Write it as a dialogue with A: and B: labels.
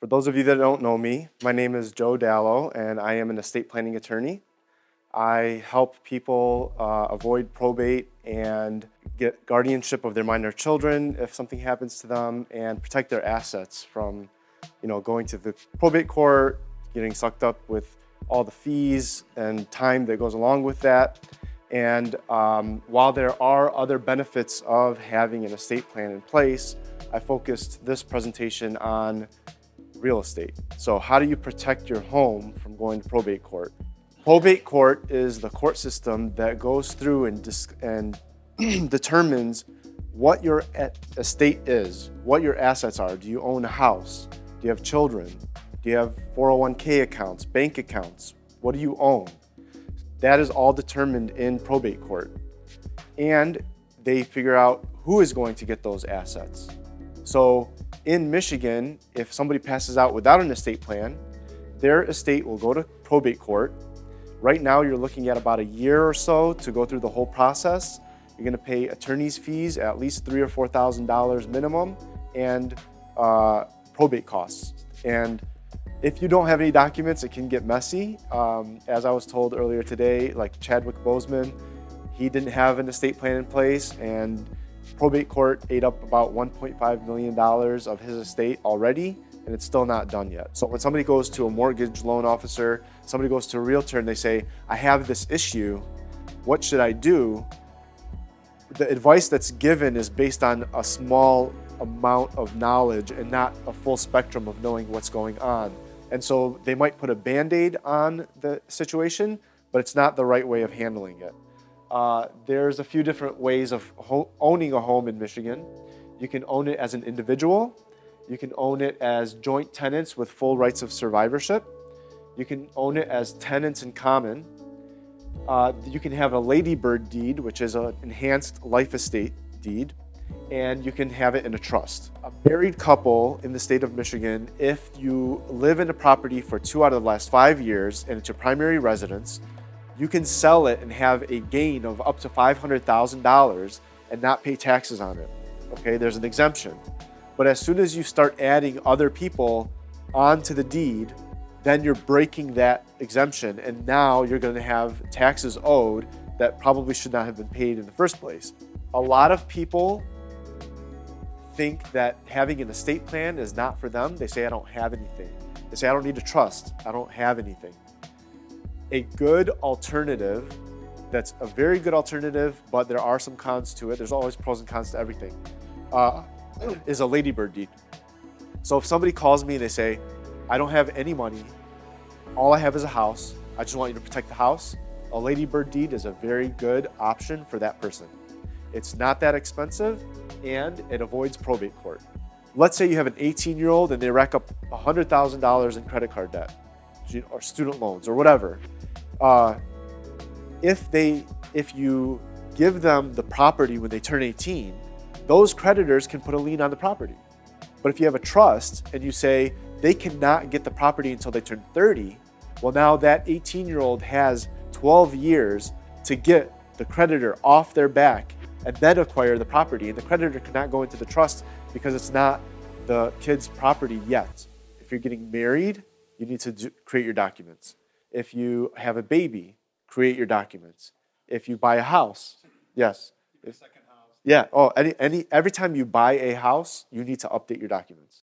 A: For those of you that don't know me, my name is Joe Dallo, and I am an estate planning attorney. I help people avoid probate and get guardianship of their minor children if something happens to them, and protect their assets from, going to the probate court, getting sucked up with all the fees and time that goes along with that. And while there are other benefits of having an estate plan in place, I focused this presentation on real estate. So how do you protect your home from going to probate court? Probate court is the court system that goes through and determines what your estate is, what your assets are. Do you own a house? Do you have children? Do you have 401k accounts, bank accounts? What do you own? That is all determined in probate court. And they figure out who is going to get those assets. So in Michigan, if somebody passes out without an estate plan, their estate will go to probate court. Right now, you're looking at about a year or so to go through the whole process. You're going to pay attorney's fees at least $3,000 or $4,000 minimum, and probate costs. And if you don't have any documents, it can get messy. As I was told earlier today, like Chadwick Boseman, he didn't have an estate plan in place, and probate court ate up about $1.5 million of his estate already, and it's still not done yet. So when somebody goes to a mortgage loan officer, somebody goes to a realtor and they say, I have this issue, what should I do? The advice that's given is based on a small amount of knowledge and not a full spectrum of knowing what's going on. And so they might put a Band-Aid on the situation, but it's not the right way of handling it. There's a few different ways of owning a home in Michigan. You can own it as an individual. You can own it as joint tenants with full rights of survivorship. You can own it as tenants in common. You can have a ladybird deed, which is an enhanced life estate deed, and you can have it in a trust. A married couple in the state of Michigan, if you live in a property for 2 out of the last 5 years and it's your primary residence, you can sell it and have a gain of up to $500,000 and not pay taxes on it. Okay, there's an exemption. But as soon as you start adding other people onto the deed, then you're breaking that exemption, and now you're going to have taxes owed that probably should not have been paid in the first place. A lot of people think that having an estate plan is not for them. They say, I don't have anything. They say, I don't need a trust. I don't have anything. A good alternative, that's a very good alternative, but there are some cons to it. There's always pros and cons to everything, is a ladybird deed. So if somebody calls me and they say, I don't have any money, all I have is a house, I just want you to protect the house, a ladybird deed is a very good option for that person. It's not that expensive, and it avoids probate court. Let's say you have an 18-year-old and they rack up $100,000 in credit card debt, or student loans, or whatever. If you give them the property when they turn 18, those creditors can put a lien on the property. But if you have a trust and you say they cannot get the property until they turn 30, well, now that 18-year-old has 12 years to get the creditor off their back and then acquire the property. And the creditor cannot go into the trust because it's not the kid's property yet. If you're getting married, you need to create your documents. If you have a baby, create your documents. If you buy a house, yes.
B: Second house.
A: Yeah. Oh, every time you buy a house, you need to update your documents.